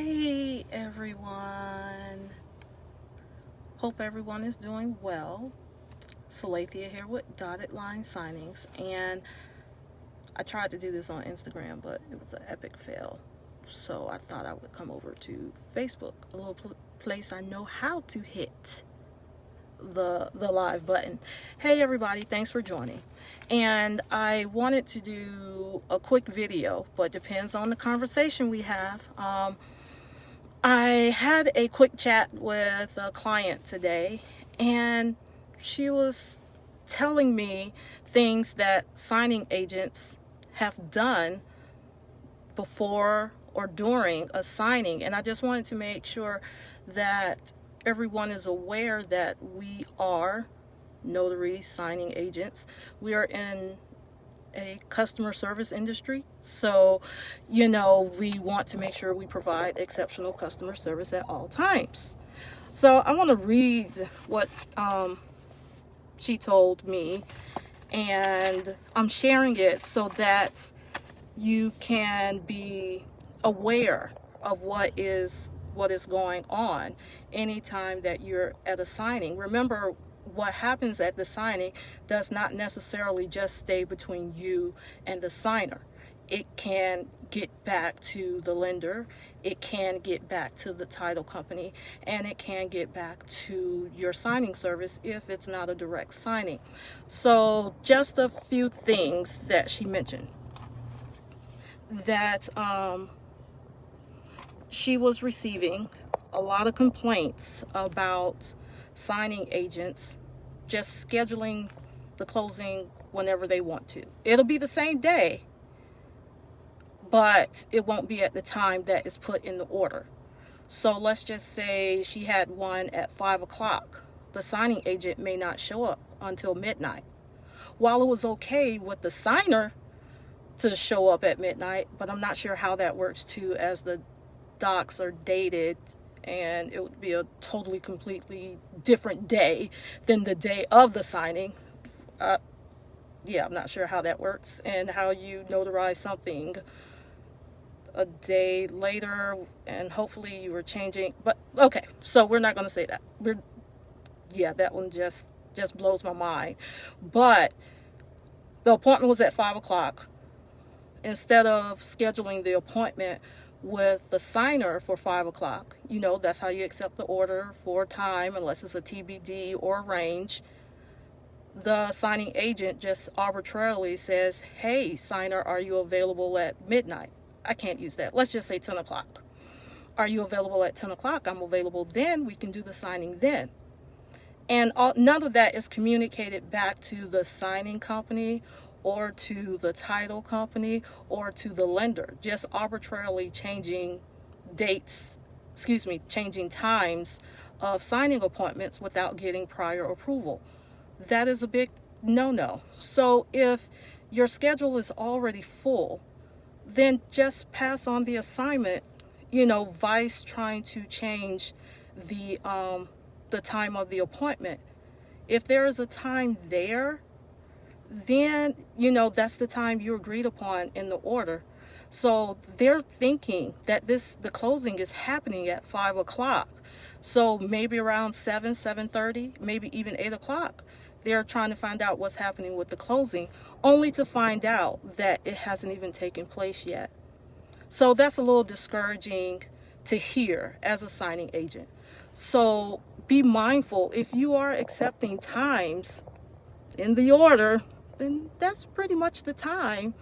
Hey everyone, hope everyone is doing well. Salathia here with Dotted Line Signings, and I tried to do this on Instagram, but it was an epic fail. So I thought I would come over to Facebook, a little place I know how to hit the live button. Hey everybody, thanks for joining. And I wanted to do a quick video, but depends on the conversation we have. I had a quick chat with a client today, and she was telling me things that signing agents have done before or during a signing. And I just wanted to make sure that everyone is aware that we are notary signing agents. We are in a customer service industry, so we want to make sure we provide exceptional customer service at all times. So I want to read what she told me, and I'm sharing it so that you can be aware of what is going on anytime that you're at a signing. Remember, what happens at the signing does not necessarily just stay between you and the signer. It can get back to the lender, it can get back to the title company, and it can get back to your signing service if it's not a direct signing. So just a few things that she mentioned. That she was receiving a lot of complaints about signing agents just scheduling the closing whenever they want to. It'll be the same day, but it won't be at the time that is put in the order. So let's just say she had one at 5 o'clock. The signing agent may not show up until midnight. While it was okay with the signer to show up at midnight, but I'm not sure how that works too, as the docs are dated, and it would be a totally, completely different day than the day of the signing. I'm not sure how that works and how you notarize something a day later, and hopefully you were changing. But okay, so we're not going to say that. That one just blows my mind. But the appointment was at 5 o'clock. Instead of scheduling the appointment with the signer for 5 o'clock, that's how you accept the order for time, unless it's a TBD or a range. The signing agent just arbitrarily says, hey, signer, are you available at midnight? I can't use that. Let's just say 10 o'clock. Are you available at 10 o'clock? I'm available then. We can do the signing then. And none of that is communicated back to the signing company or to the title company or to the lender. Just arbitrarily changing changing times of signing appointments without getting prior approval. That is a big no-no. So if your schedule is already full, then just pass on the assignment, vice trying to change the time of the appointment. If there is a time there, then that's the time you agreed upon in the order. So they're thinking that the closing is happening at 5 o'clock. So maybe around 7:30, maybe even 8 o'clock, they're trying to find out what's happening with the closing, only to find out that it hasn't even taken place yet. So that's a little discouraging to hear as a signing agent. So be mindful, if you are accepting times in the order, then that's pretty much the time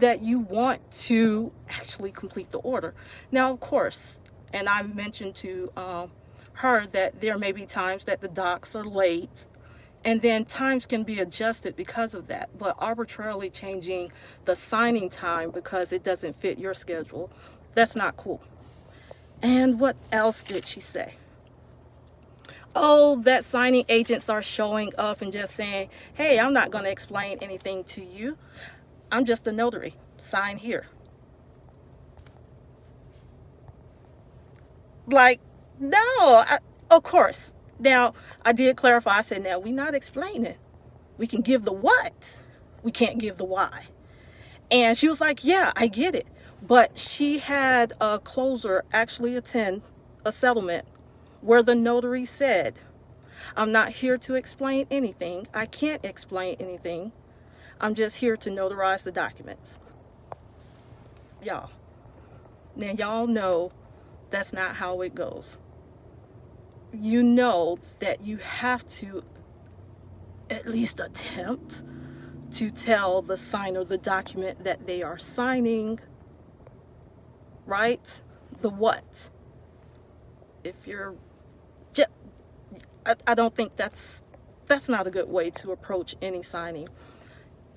that you want to actually complete the order. Now, of course, and I mentioned to her that there may be times that the docs are late, and then times can be adjusted because of that. But arbitrarily changing the signing time because it doesn't fit your schedule, that's not cool. And what else did she say? Oh, that signing agents are showing up and just saying, hey, I'm not going to explain anything to you. I'm just a notary. Sign here. Like, no, of course. Now, I did clarify. I said, now, we're not explaining. We can give the what. We can't give the why. And she was like, yeah, I get it. But she had a closer actually attend a settlement where the notary said, I'm not here to explain anything. I can't explain anything. I'm just here to notarize the documents. Y'all. Now y'all know that's not how it goes. You know that you have to at least attempt to tell the signer the document that they are signing, right? The what? If you're just, I don't think that's not a good way to approach any signing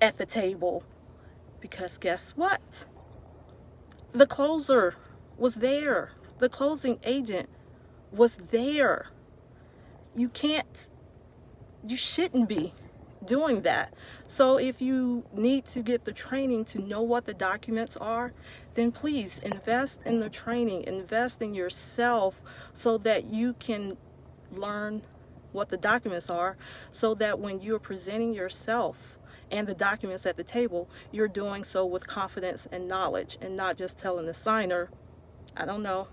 at the table, because guess what? The closer was there. The closing agent was there. You shouldn't be doing that. So if you need to get the training to know what the documents are, then please invest in the training, invest in yourself so that you can learn what the documents are, so that when you're presenting yourself and the documents at the table, you're doing so with confidence and knowledge, and not just telling the signer, I don't know,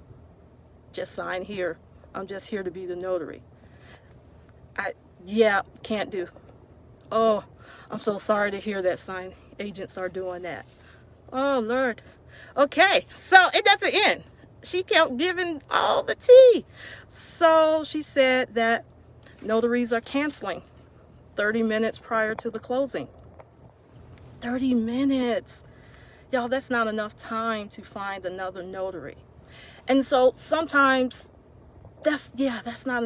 just sign here. I'm just here to be the notary. Can't do. Oh, I'm so sorry to hear that sign agents are doing that. Oh, Lord. Okay, so it doesn't end. She kept giving all the tea. So she said that notaries are canceling 30 minutes prior to the closing. 30 minutes. Y'all, that's not enough time to find another notary. And so sometimes that's not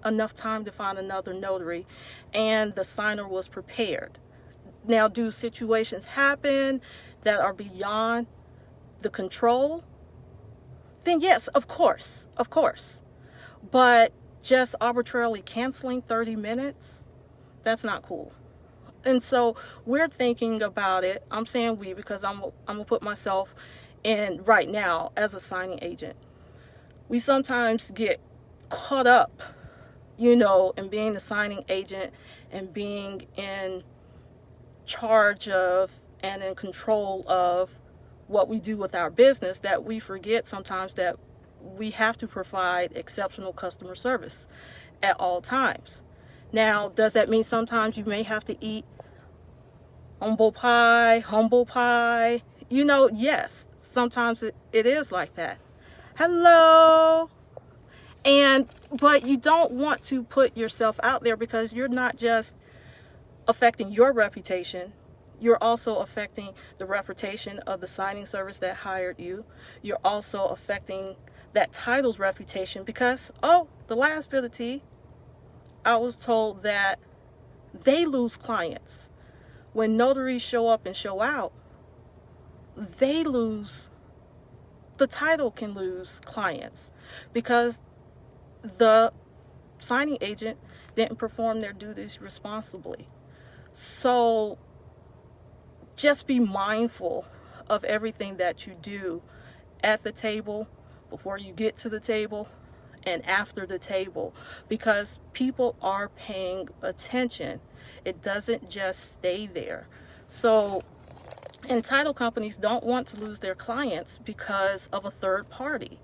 enough time to find another notary, and the signer was prepared. Now, do situations happen that are beyond the control? Then yes, of course. But just arbitrarily canceling 30 minutes, that's not cool. And so we're thinking about it. I'm saying we because I'm gonna put myself in right now as a signing agent. We sometimes get caught up, in being the signing agent and being in charge of and in control of what we do with our business, that we forget sometimes that we have to provide exceptional customer service at all times. Now, does that mean sometimes you may have to eat humble pie? Yes, sometimes it is like that. Hello. But you don't want to put yourself out there, because you're not just affecting your reputation, you're also affecting the reputation of the signing service that hired you. You're also affecting that title's reputation, because, the last bit of tea, I was told that they lose clients. When notaries show up and show out, they lose, the title can lose clients, because the signing agent didn't perform their duties responsibly. So just be mindful of everything that you do at the table, before you get to the table, and after the table, because people are paying attention. It doesn't just stay there. So, and title companies don't want to lose their clients because of a third party.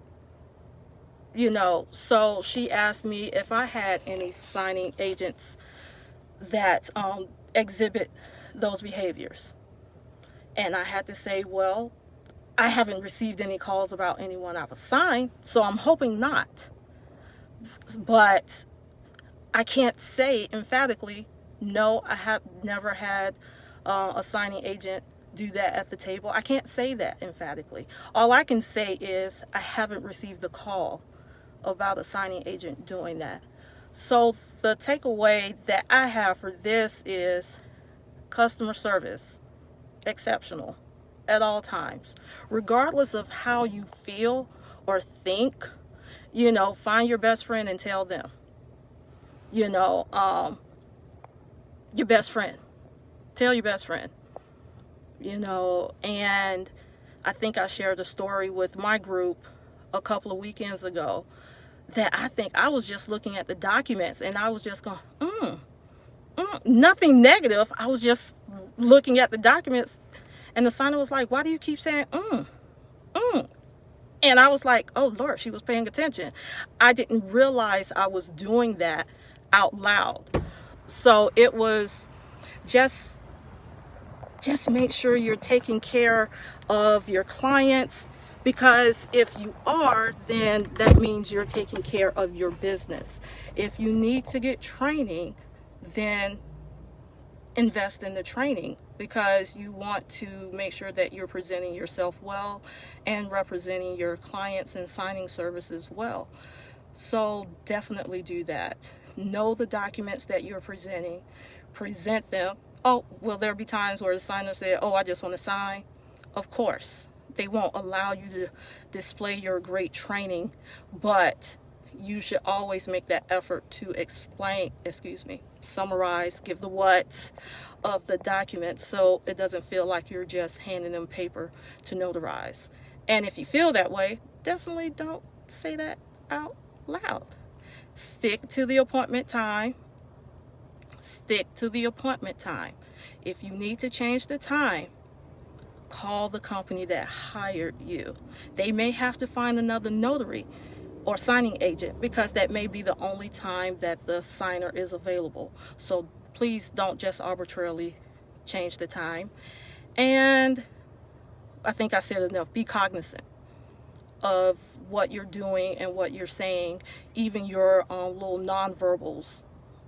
So she asked me if I had any signing agents that exhibit those behaviors. And I had to say, well, I haven't received any calls about anyone I've assigned, so I'm hoping not. But I can't say emphatically, no, I have never had a signing agent do that at the table. I can't say that emphatically. All I can say is I haven't received the call about a signing agent doing that. So the takeaway that I have for this is customer service, exceptional at all times, regardless of how you feel or think. Find your best friend and tell them, your best friend, tell your best friend, and I think I shared a story with my group a couple of weekends ago that I think I was just looking at the documents and I was just going, nothing negative. I was just looking at the documents, and the signer was like, why do you keep saying, And I was like, oh Lord, she was paying attention. I didn't realize I was doing that out loud. So it was just make sure you're taking care of your clients, because if you are, then that means you're taking care of your business. If you need to get training, then invest in the training, because you want to make sure that you're presenting yourself well and representing your clients and signing services well. So definitely do that. Know the documents that you're presenting, present them. Oh, will there be times where the signer said, oh, I just want to sign? Of course, they won't allow you to display your great training, but you should always make that effort to explain, summarize, give the what's of the document, so it doesn't feel like you're just handing them paper to notarize. And if you feel that way, definitely don't say that out loud. Stick to the appointment time. Stick to the appointment time. If you need to change the time, call the company that hired you. They may have to find another notary or signing agent, because that may be the only time that the signer is available. So please don't just arbitrarily change the time. And I think I said enough. Be cognizant of what you're doing and what you're saying. Even your little nonverbals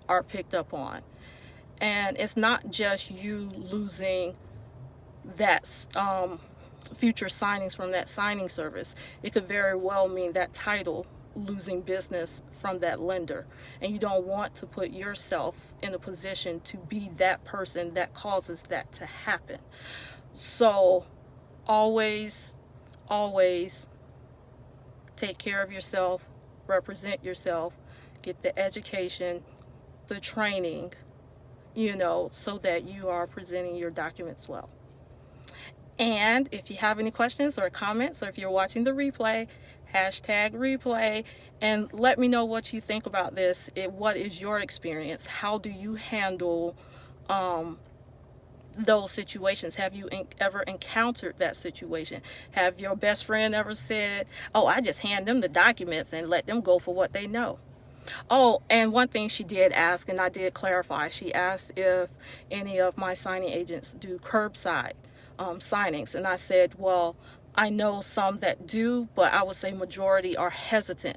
are picked up on. And it's not just you losing that future signings from that signing service. It could very well mean that title losing business from that lender, and you don't want to put yourself in a position to be that person that causes that to happen. So always take care of yourself, represent yourself, get the education, the training, so that you are presenting your documents well. And if you have any questions or comments, or if you're watching the replay, #replay, and let me know what you think about this. What is your experience? How do you handle those situations? Have you ever encountered that situation? Have your best friend ever said, oh, I just hand them the documents and let them go for what they know? Oh, and one thing she did ask, and I did clarify, she asked if any of my signing agents do curbside signings, and I said, well, I know some that do, but I would say majority are hesitant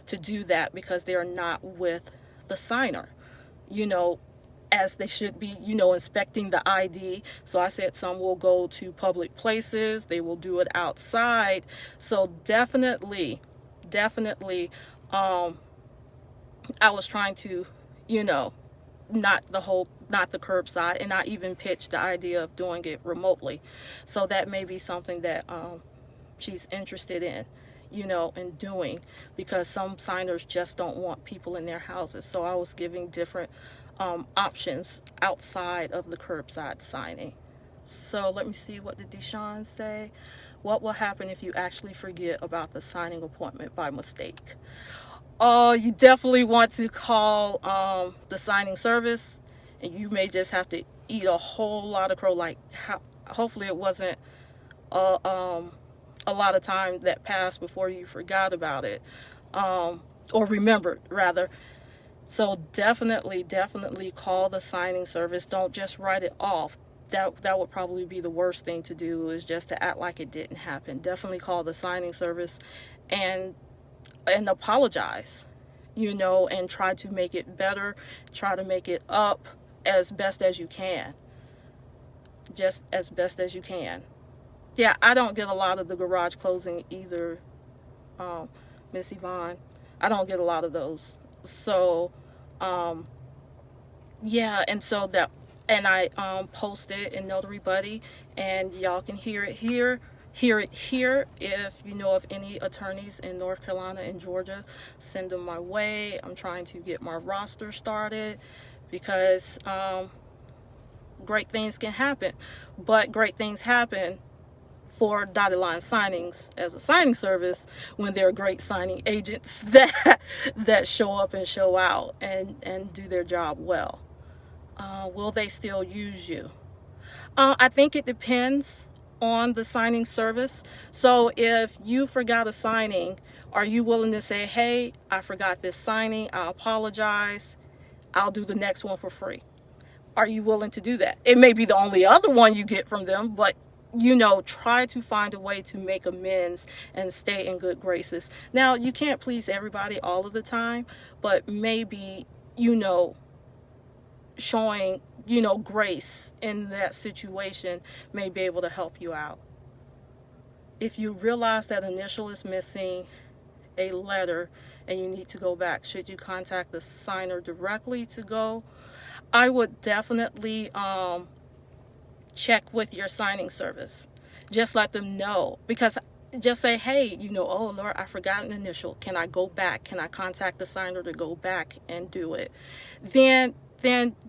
to do that because they're not with the signer, as they should be, inspecting the ID. So I said some will go to public places, they will do it outside. So definitely, I was trying to, not the curbside, and I even pitched the idea of doing it remotely. So that may be something that she's interested in, in doing, because some signers just don't want people in their houses. So I was giving different options outside of the curbside signing. So let me see, what did Deshawn say? What will happen if you actually forget about the signing appointment by mistake? You definitely want to call the signing service, and you may just have to eat a whole lot of crow. Hopefully it wasn't a lot of time that passed before you forgot about it, or remembered rather. So definitely call the signing service. Don't just write it off. That would probably be the worst thing to do, is just to act like it didn't happen. Definitely call the signing service and apologize, and try to make it better, try to make it up as best as you can, just as best as you can. Yeah, I don't get a lot of the garage closing either, Miss Yvonne. I don't get a lot of those. So, yeah, and so that, and I post it in Notary Buddy, and y'all can hear it here. If you know of any attorneys in North Carolina and Georgia, send them my way. I'm trying to get my roster started, because great things can happen, but great things happen for dotted line signings as a signing service when there are great signing agents that show up and show out and do their job well. Will they still use you? I think it depends on the signing service. So if you forgot a signing, are you willing to say, hey, I forgot this signing, I apologize, I'll do the next one for free? Are you willing to do that? It may be the only other one you get from them, but try to find a way to make amends and stay in good graces. Now, you can't please everybody all of the time, but maybe, showing, grace in that situation may be able to help you out. If you realize that initial is missing a letter and you need to go back, should you contact the signer directly to go? I would definitely check with your signing service. Just let them know, because just say, hey, oh Lord, I forgot an initial. Can I go back? Can I contact the signer to go back and do it? Then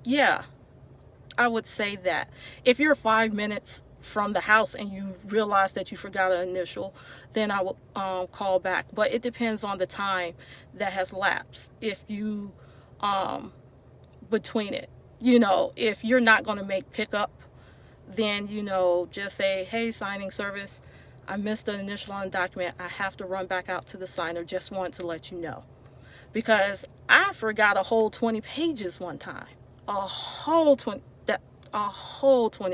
yeah, I would say that. If you're 5 minutes from the house and you realize that you forgot an initial, then I will call back. But it depends on the time that has lapsed. If you between it, if you're not going to make pickup, then just say, hey, signing service, I missed an initial on the document, I have to run back out to the signer, just want to let you know. Because I forgot a whole 20 pages one time. A whole 20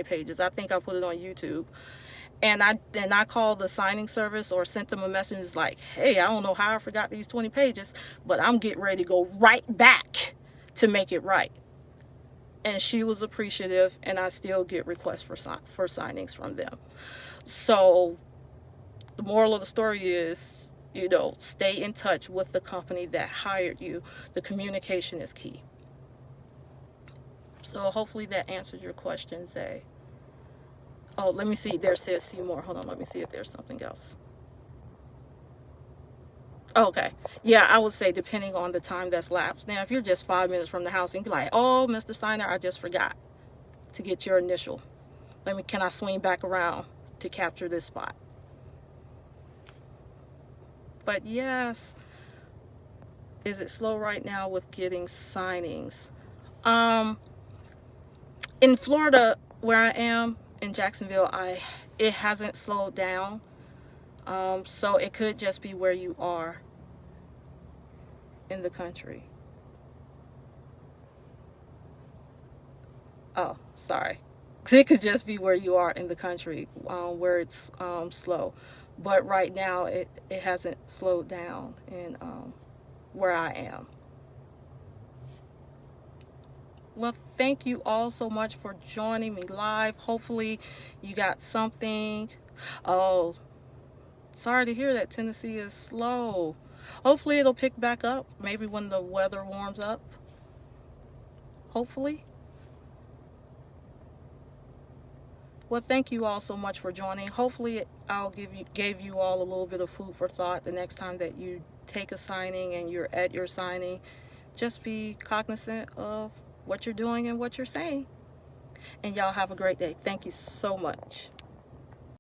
pages. I think I put it on YouTube. And I called the signing service or sent them a message like, hey, I don't know how I forgot these 20 pages, but I'm getting ready to go right back to make it right. And she was appreciative, and I still get requests for signings from them. So the moral of the story is, stay in touch with the company that hired you. The communication is key. So hopefully that answered your question, Zay. Oh, let me see. There says see more. Hold on. Let me see if there's something else. Okay. Yeah, I would say depending on the time that's lapsed. Now, if you're just 5 minutes from the house and be like, oh, Mr. Steiner, I just forgot to get your initial. Can I swing back around to capture this spot? But yes, is it slow right now with getting signings? In Florida, where I am, in Jacksonville, it hasn't slowed down. So it could just be where you are in the country. Oh, sorry. It could just be where you are in the country, where it's slow. But right now, it hasn't slowed down in where I am. Well, thank you all so much for joining me live. Hopefully you got something. Oh, sorry to hear that Tennessee is slow. Hopefully it'll pick back up, maybe when the weather warms up. Hopefully. Well, thank you all so much for joining. Hopefully gave you all a little bit of food for thought the next time that you take a signing and you're at your signing. Just be cognizant of what you're doing and what you're saying. And y'all have a great day. Thank you so much.